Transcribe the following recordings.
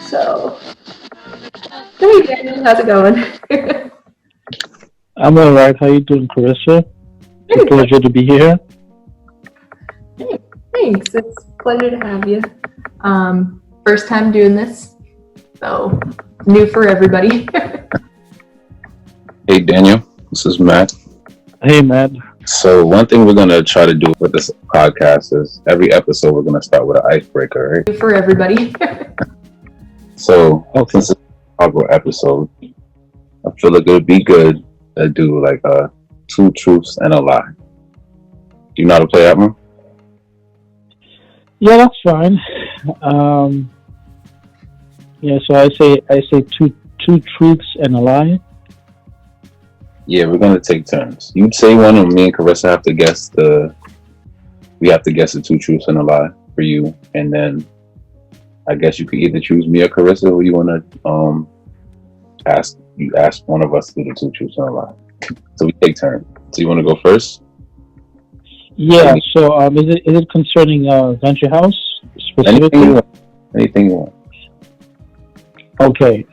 So, hey Daniel, how's it going? I'm alright. How you doing, Carissa? It's a pleasure to be here. Hey, thanks. It's a pleasure to have you. First time doing this, so new for everybody. Hey Daniel, this is Matt. Hey, Matt. So one thing we're gonna try to do with this podcast is every episode we're gonna start with an icebreaker, right? New for everybody. So Okay. since it's a popular episode, I feel like it would be good to do like two truths and a lie. Do you know how to play that one? Yeah, that's fine. Yeah, so I say two truths and a lie. Yeah, we're gonna take turns. You say one, and me and Carissa have to guess We have to guess the two truths and a lie for you, and then I guess you could either choose me or Carissa, who you wanna ask. You ask one of us to do the two truths and a lie. So we take turns. So you wanna go first? Yeah. So is it concerning Venture House specifically? Anything you want. Okay.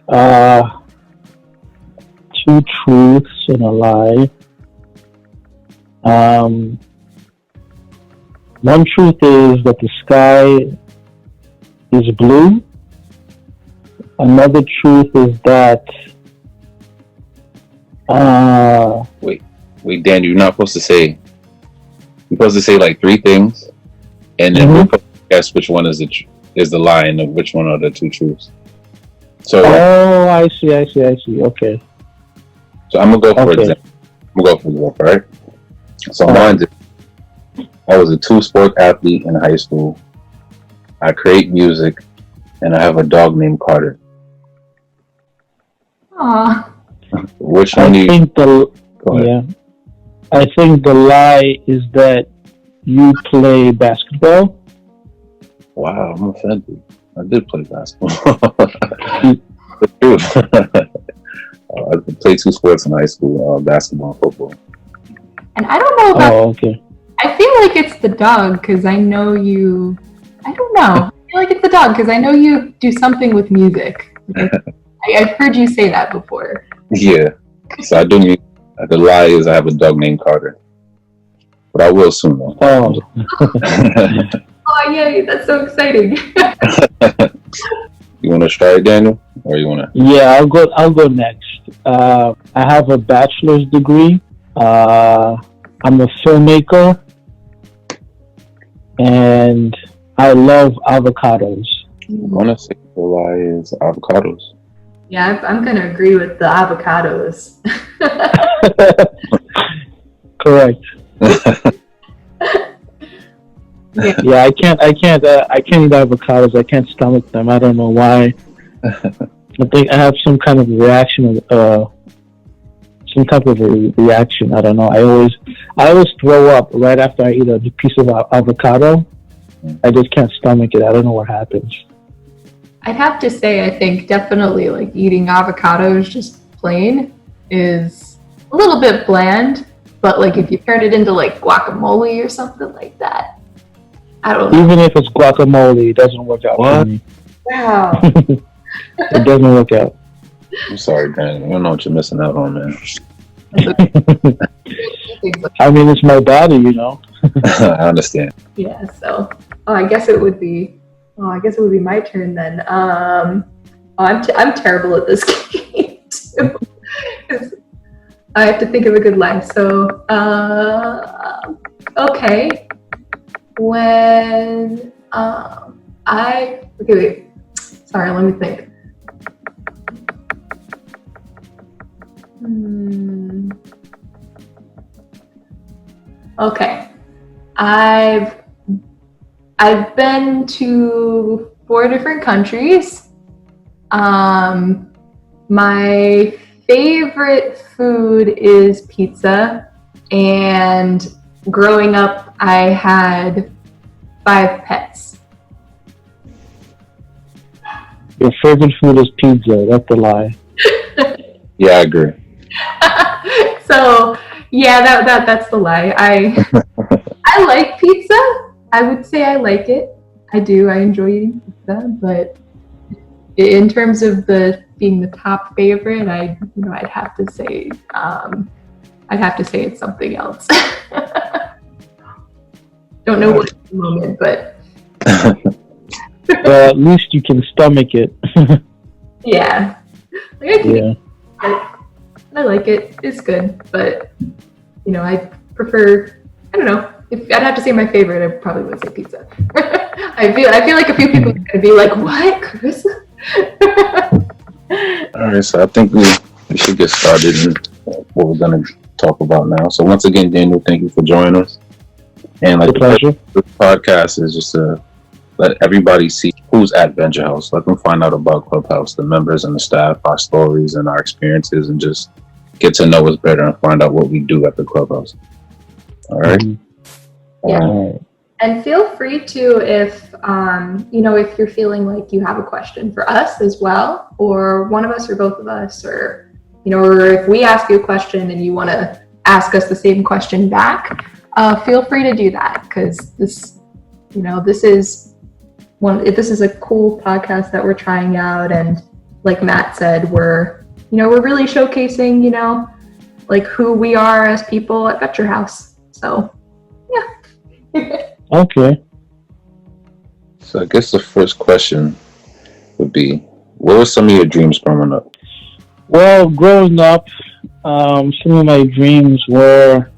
Two truths and a lie. One truth is that the sky is blue. Another truth is that Wait, Dan, you're not supposed to say. You're supposed to say like three things, and then we're supposed to guess which one is the lie and which one are the two truths. So. Oh, I see. Okay. So I'm gonna go for example. Right? So mine is, I was a two-sport athlete in high school. I create music, and I have a dog named Carter. Aw. Which one do you? I think the lie is that you play basketball. Wow, I'm offended. I did play basketball. The truth. I played two sports in high school, basketball and football. And I don't know about. Oh, okay. I feel like it's the dog because I know you. I don't know. I feel like it's the dog because I know you do something with music. I've heard you say that before. Yeah. So I do music. The lie is I have a dog named Carter. But I will soon though. Oh. Oh, yay. That's so exciting. You want to try it, Daniel? Or you want to? Yeah, I'll go next. I have a bachelor's degree. I'm a filmmaker. And I love avocados. I want to say the lie is avocados. Yeah, I'm going to agree with the avocados. Correct. Yeah, I can't eat avocados. I can't stomach them. I don't know why. I think I have some kind of reaction. Some type of a reaction. I don't know. I always throw up right after I eat a piece of avocado. I just can't stomach it. I don't know what happens. I'd have to say, I think definitely like eating avocados just plain is a little bit bland. But like if you turn it into like guacamole or something like that, I don't know. Even if it's guacamole, it doesn't work out for me. Wow. It doesn't work out. I'm sorry, Dan. You don't know what you're missing out on, man. I mean, it's my body, you know. I understand. Yeah. So, I guess it would be my turn then. I'm terrible at this game too. I have to think of a good line. So, okay. When wait. Sorry, let me think. Okay. I've been to 4 different countries. My favorite food is pizza, and growing up I had 5 pets. Your favorite food is pizza. That's a lie. Yeah, I agree. So yeah, that's the lie. I like pizza. I would say I like it. I do. I enjoy eating pizza, but in terms of being the top favorite, I'd have to say it's something else. Don't know what at the moment, but at least you can stomach it. Yeah. I like it. It's good, but I prefer. I don't know. If I'd have to say my favorite, I probably would say pizza. I feel like a few people are gonna be like, "What, Carissa?" All right, so I think we should get started in what we're gonna talk about now. So once again, Daniel, thank you for joining us. And like the podcast is just to let everybody see who's at Venture House. Let them find out about Clubhouse, the members and the staff, our stories and our experiences, and just get to know us better and find out what we do at the Clubhouse. All right. Yeah. And feel free to, if if you're feeling like you have a question for us as well, or one of us or both of us, or or if we ask you a question and you want to ask us the same question back, feel free to do that, because this is a cool podcast that we're trying out, and like Matt said, we're really showcasing like who we are as people at Venture House. So yeah. Okay. So I guess the first question would be, what were some of your dreams growing up? Well, growing up, some of my dreams were,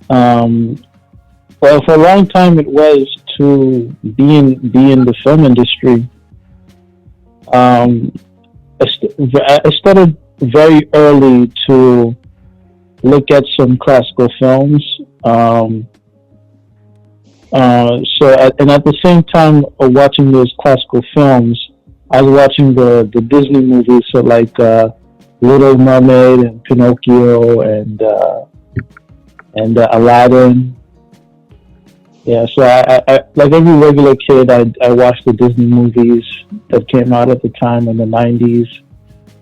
for a long time it was to be in the film industry. I started very early to look at some classical films. And at the same time of watching those classical films, I was watching the Disney movies, so like Little Mermaid and Pinocchio and Aladdin. Yeah, so I like every regular kid, I watched the Disney movies that came out at the time in the 90s.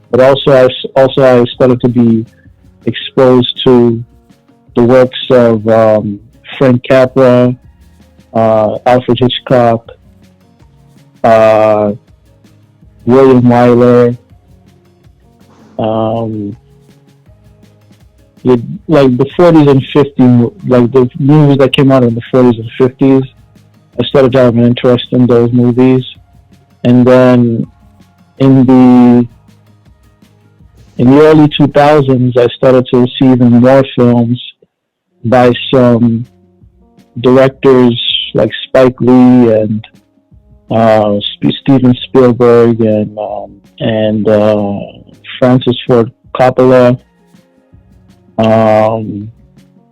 But also I started to be exposed to the works of Frank Capra, Alfred Hitchcock, William Wyler, like the 40s and 50s, like the movies that came out in the 40s and 50s. I started to have an interest in those movies, and then in the early 2000s, I started to see even more films by some directors like Spike Lee and Steven Spielberg and Francis Ford Coppola, Martin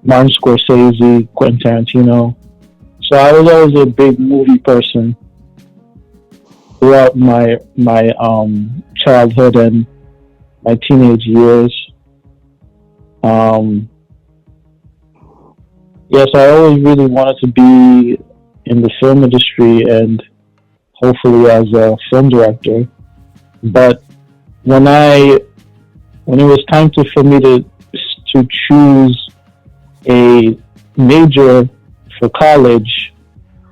Scorsese, Quentin Tarantino. So I was always a big movie person throughout my childhood and my teenage years. Yes, I always really wanted to be in the film industry and hopefully as a film director. But when it was time for me to choose a major for college,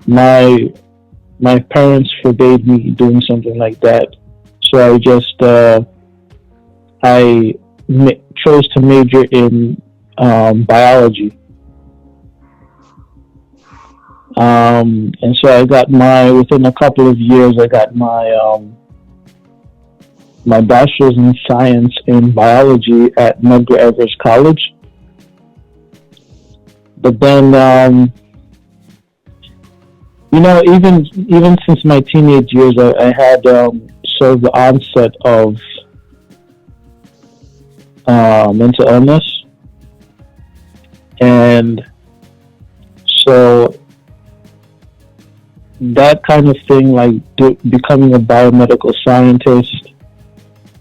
my parents forbade me doing something like that. So I just chose to major in biology. And so I got within a couple of years, I got my bachelor's in science in biology at Medgar Evers College. But then, even since my teenage years, I had sort of the onset of mental illness. And so that kind of thing, like becoming a biomedical scientist,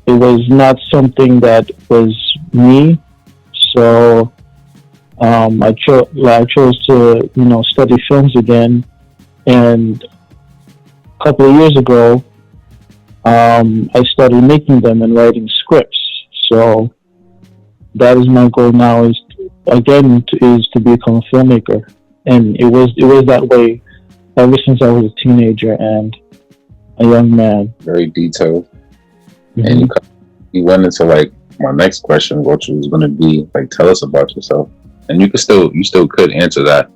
it was not something that was me. So I chose to study films again, and a couple of years ago I started making them and writing scripts. So that is my goal now, is to become a filmmaker. And it was that way ever since I was a teenager, and a young man. Very detailed. Mm-hmm. And you went into like my next question, which was going to be like, tell us about yourself. And you still could answer that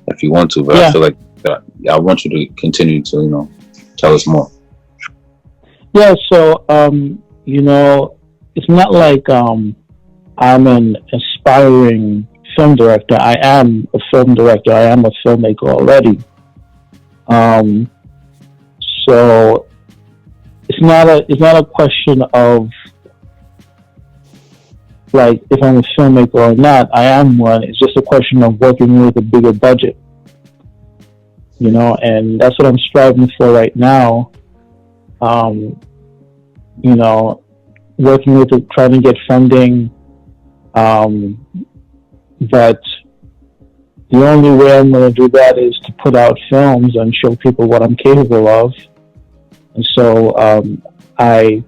if you want to, but I feel like I want you to continue to, tell us more. Yeah. So, it's not like I'm an aspiring film director. I am a film director. I am a filmmaker already. So it's not a question of like if I'm a filmmaker or not. I am one. It's just a question of working with a bigger budget, and that's what I'm striving for right now. Working with trying to get funding. But the only way I'm going to do that is to put out films and show people what I'm capable of. And so I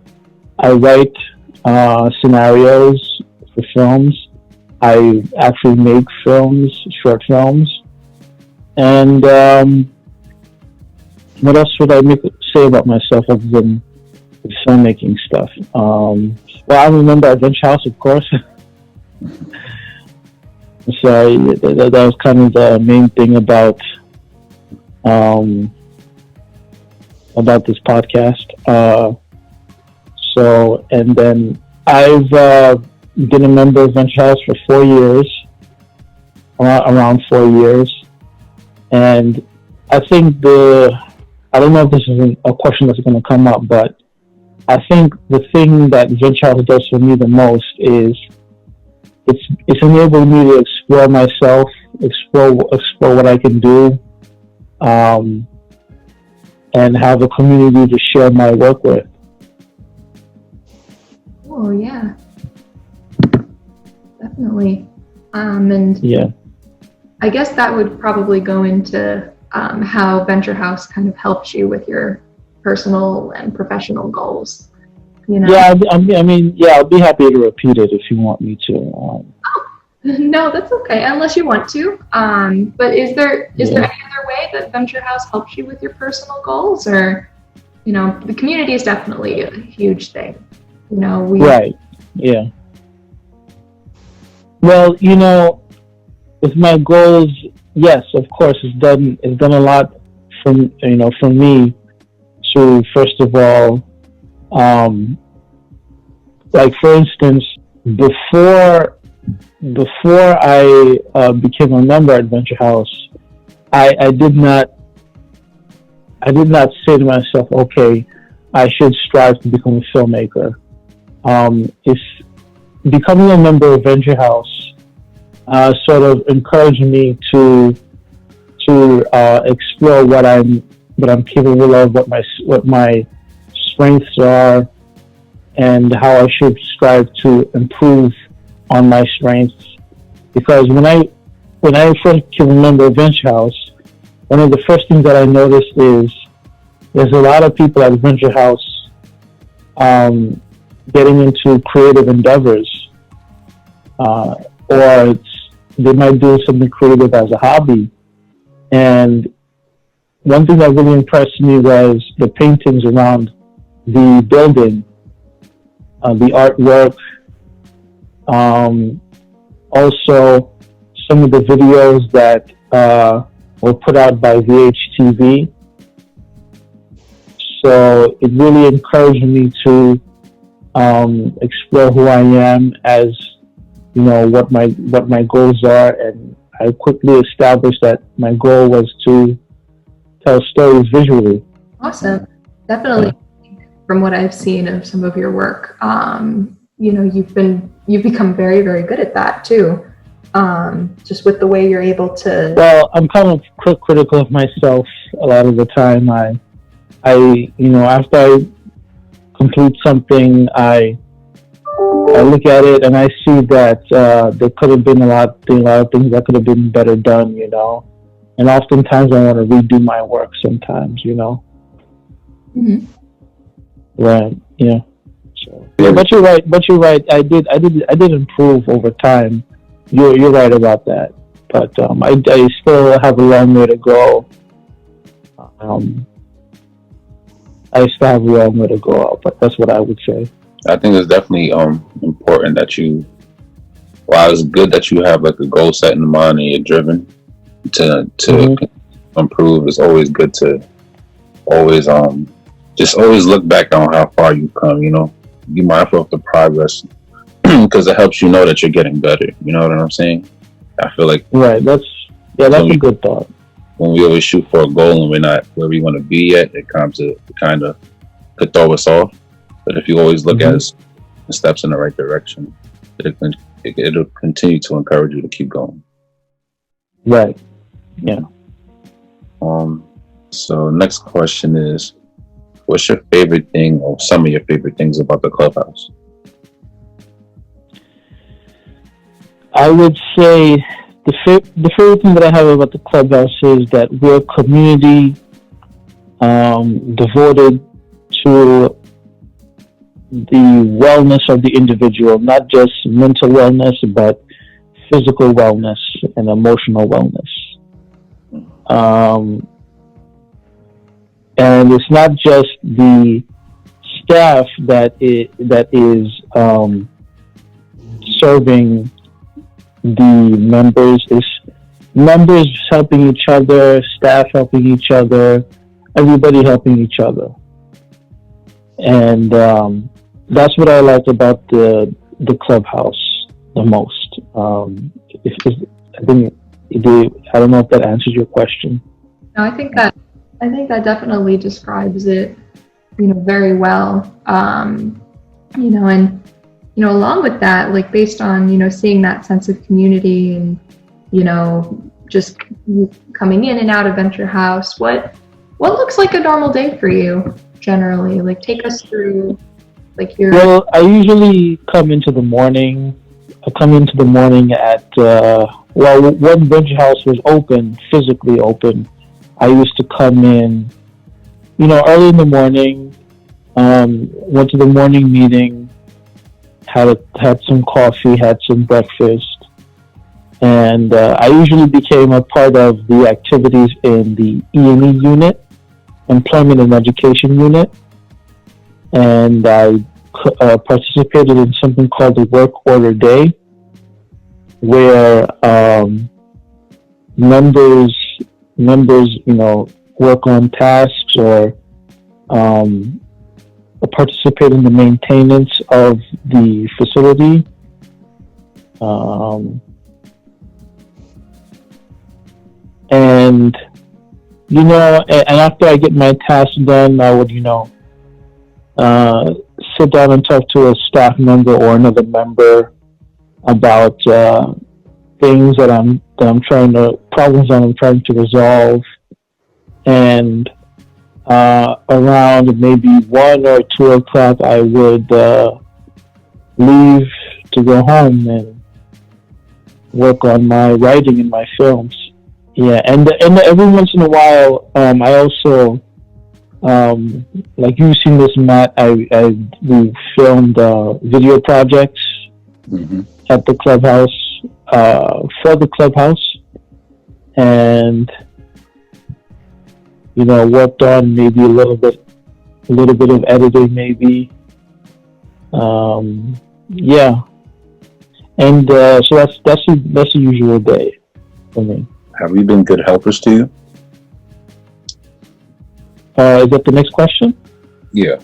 write scenarios for films. I actually make films, short films. And what else would I say about myself other than the filmmaking stuff? Well, I remember Adventure House, of course. So that was kind of the main thing about this podcast. And then I've been a member of Adventure House for 4 years, around 4 years, and I think I don't know if this is a question that's going to come up, but I think the thing that Adventure House does for me the most is it's enabled me to explore myself, explore what I can do, and have a community to share my work with. Oh yeah, definitely. And yeah, I guess that would probably go into how Venture House kind of helps you with your personal and professional goals. Yeah, I'll be happy to repeat it if you want me to. No, that's okay, unless you want to. But is there any other way that Venture House helps you with your personal goals, or the community is definitely a huge thing. Right. Yeah. Well, with my goals, yes, of course, it's done a lot from me to, first of all, like for instance, before I became a member at Venture House, I did not say to myself, okay, I should strive to become a filmmaker. It's becoming a member of Venture House sort of encouraged me to explore what I'm capable of, what my strengths are, and how I should strive to improve on my strengths. Because when I first became a member of Venture House, one of the first things that I noticed is there's a lot of people at Venture House getting into creative endeavors, or they might do something creative as a hobby. And one thing that really impressed me was the paintings around the building, the artwork, also some of the videos that were put out by VHTV. So it really encouraged me to explore who I am, as what my goals are, and I quickly established that my goal was to tell stories visually. Awesome. Definitely. From what I've seen of some of your work, you've become very, very good at that too. Just with the way you're able to. Well, I'm kind of critical of myself a lot of the time. I after I complete something, I look at it and I see that there could have been a lot of things that could have been better done, and oftentimes I want to redo my work sometimes, Mm-hmm. Right. Yeah. So, yeah, but you're right. I did improve over time. You're right about that. But I still have a long way to go. I still have a long way to go out, but that's what I would say. I think it's definitely important that you. While it's good that you have like a goal set in mind and you're driven to improve, it's always good to always just always look back on how far you've come. You know, be mindful of the progress because it helps you know that you're getting better. You know what I'm saying? I feel like right. That's a good thought. When we always shoot for a goal and we're not where we want to be yet, it kind of could throw us off. But if you always look at it, the steps in the right direction, it'll continue to encourage you to keep going. Right. Yeah. So next question is, what's your favorite thing or some of your favorite things about the Clubhouse? I would say the favorite thing that I have about the Clubhouse is that we're a community devoted to the wellness of the individual, not just mental wellness, but physical wellness and emotional wellness. And it's not just the staff that is serving the members. It's members helping each other, staff helping each other, everybody helping each other. And that's what I like about the Clubhouse the most. I don't know if that answers your question. No, I think that definitely describes it, very well. And along with that, like based on seeing that sense of community and just coming in and out of Venture House, what looks like a normal day for you generally? Like take us through like your. Well, I usually come into the morning. I come into the morning at when Venture House was open, physically open. I used to come in, early in the morning. Went to the morning meeting. Had some coffee, had some breakfast, and I usually became a part of the activities in the E&E unit, Employment and Education unit, and I participated in something called the Work Order Day, where members work on tasks or participate in the maintenance of the facility. And after I get my tasks done, I would, sit down and talk to a staff member or another member about things that problems that I'm trying to resolve. And around maybe 1 or 2 o'clock, I would leave to go home and work on my writing and my films. Yeah, and every once in a while, I also, like you've seen this, Matt, we filmed video projects at the Clubhouse, for the Clubhouse, and worked on maybe a little bit of editing, maybe. Yeah, and so that's a usual day for me. Have we been good helpers to you? Is that the next question? Yeah.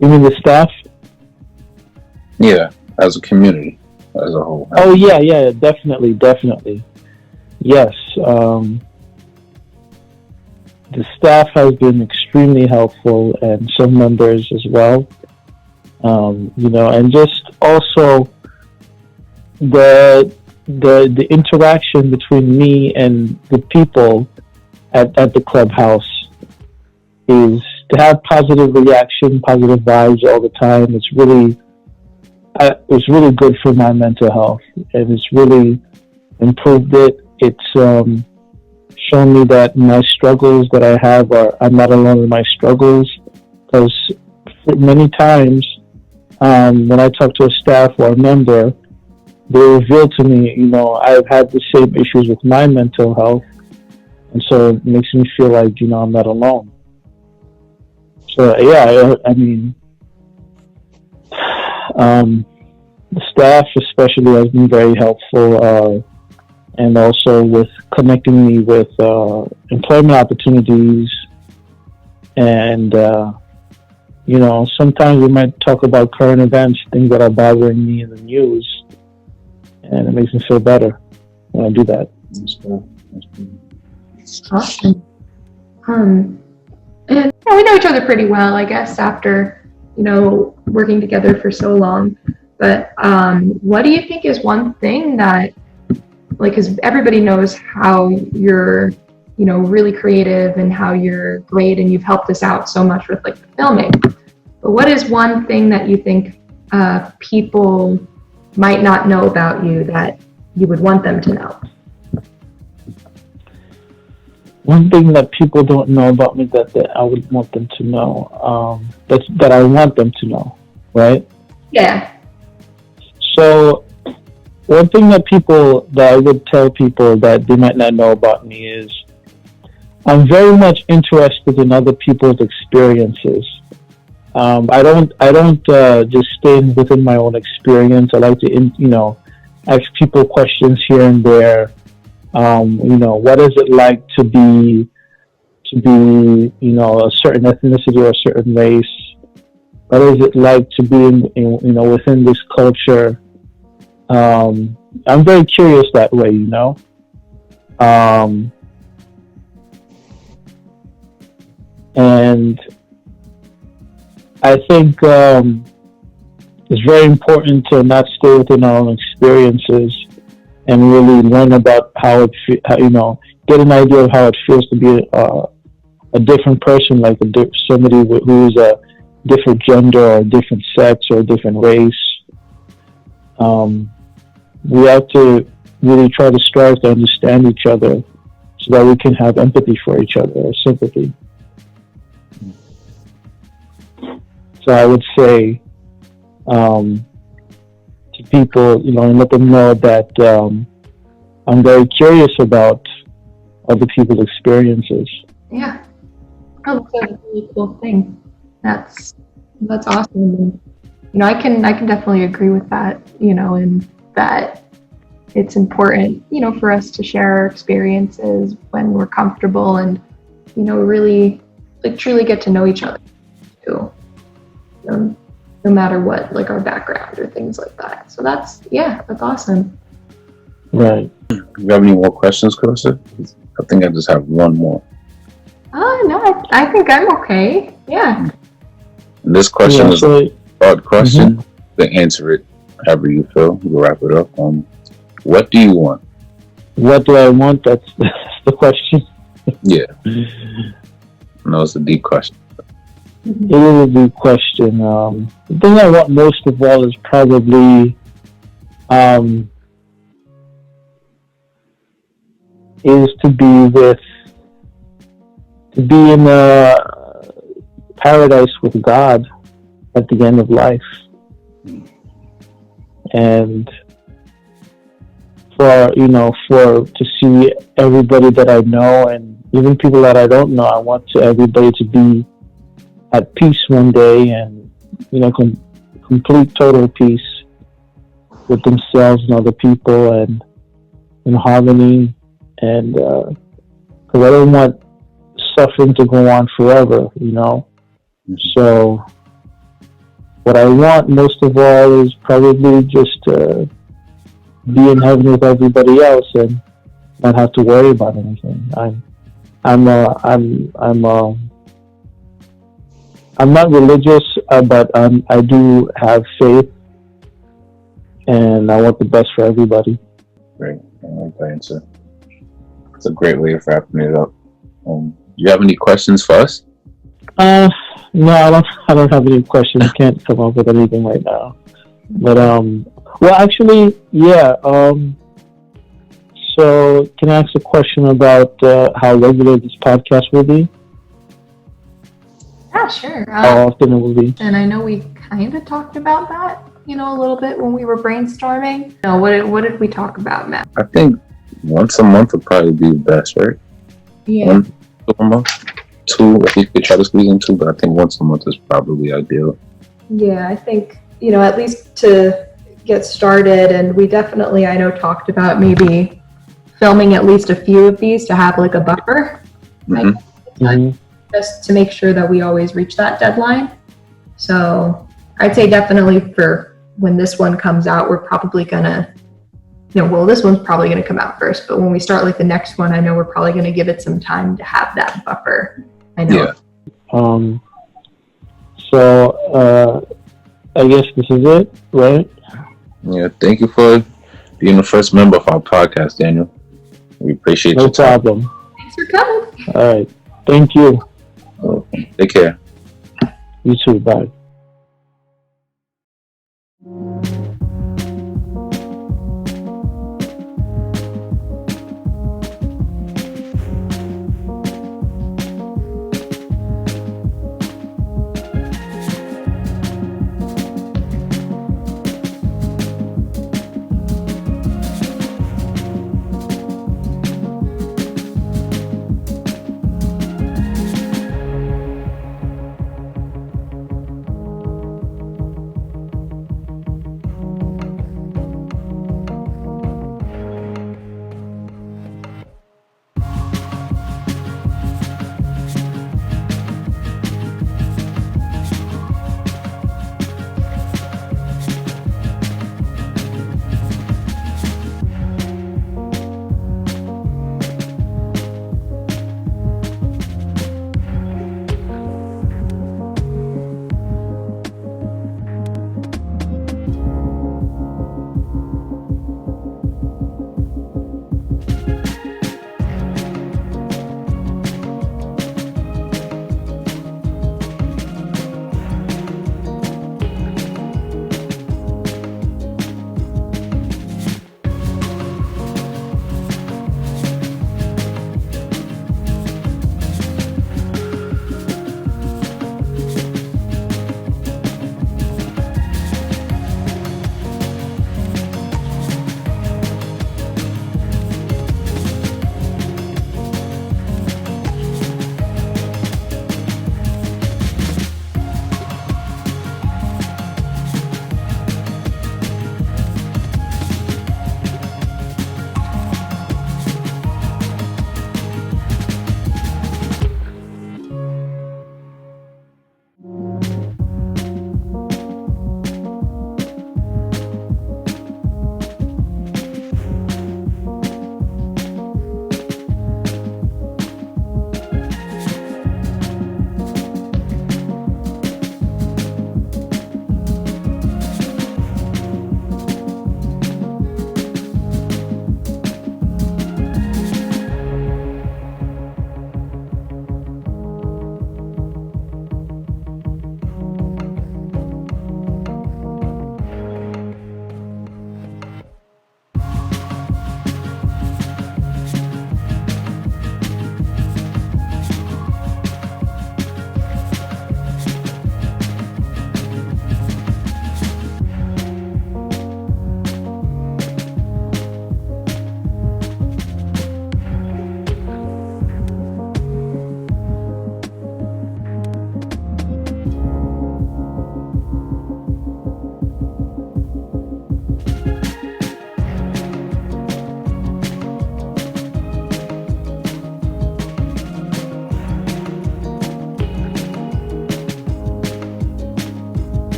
You mean the staff? Yeah, as a community, as a whole. Oh yeah, definitely. Yes. The staff has been extremely helpful, and some members as well. And just also the interaction between me and the people at the Clubhouse is to have positive reaction, positive vibes all the time. It's really good for my mental health, and it's really improved it. It's shown me that my struggles that I have I'm not alone in my struggles, because many times when I talk to a staff or a member, they reveal to me, I've had the same issues with my mental health, and so it makes me feel like, I'm not alone. So yeah, I mean, the staff especially has been very helpful, and also with connecting me with employment opportunities. And sometimes we might talk about current events, things that are bothering me in the news, and it makes me feel better when I do that. Awesome. And we know each other pretty well, I guess, after working together for so long. But what do you think is one thing that, like, because everybody knows how you're, really creative and how you're great, and you've helped us out so much with like the filming. But what is one thing that you think people might not know about you that you would want them to know? One thing that people don't know about me that I would want them to know, that I want them to know, right? Yeah. So one thing that I would tell people that they might not know about me is I'm very much interested in other people's experiences. I don't just stay within my own experience. I like to, ask people questions here and there. What is it like to be, a certain ethnicity or a certain race? What is it like to be within this culture? I'm very curious that way, and I think it's very important to not stay within our own experiences and really learn about get an idea of how it feels to be a different person, like somebody who's a different gender or a different sex or a different race. We have to really try to strive to understand each other so that we can have empathy for each other or sympathy. So I would say to people, and let them know that I'm very curious about other people's experiences. Yeah. Oh, that's a really cool thing. That's awesome. And, I can definitely agree with that, and that it's important, for us to share our experiences when we're comfortable and, really truly get to know each other too. No matter what, like our background or things like that. So that's awesome. Right. Do you have any more questions, Carissa? I think I just have one more. No, I think I'm okay. Yeah. And this question is a hard question. To answer it however you feel. We'll wrap it up. What do you want? What do I want? That's the question. Yeah. No, it's a deep question. It is a deep question. The thing I want most of all is probably is to be in a paradise with God at the end of life, and to see everybody that I know and even people that I don't know. I want everybody to be at peace one day, and complete total peace with themselves and other people, and in harmony. And because I don't want suffering to go on forever, So what I want most of all is probably just to be in heaven with everybody else and not have to worry about anything. I'm not religious, but I do have faith, and I want the best for everybody. Great. I like that answer. It's a great way of wrapping it up. Do you have any questions for us? No, I don't have any questions. I can't come up with anything right now. But well, actually, yeah. So, can I ask a question about how regular this podcast will be? Yeah, sure. How often it will be? And I know we kind of talked about that, a little bit when we were brainstorming. What did we talk about, Matt? I think once a month would probably be the best, right? Yeah. Once a month. 2, if you could try to squeeze in 2, but I think once a month is probably ideal. Yeah, I think, at least to get started, and we definitely, I know, talked about maybe filming at least a few of these to have like a buffer, just to make sure that we always reach that deadline. So I'd say definitely for when this one comes out, we're probably gonna, this one's probably gonna come out first, but when we start like the next one, I know we're probably gonna give it some time to have that buffer. I know. Yeah. So I guess this is it, right? Yeah. Thank you for being the first member of our podcast, Daniel. We appreciate No your time. problem. Thanks for coming. All right. Thank you. Take care. You too. Bye.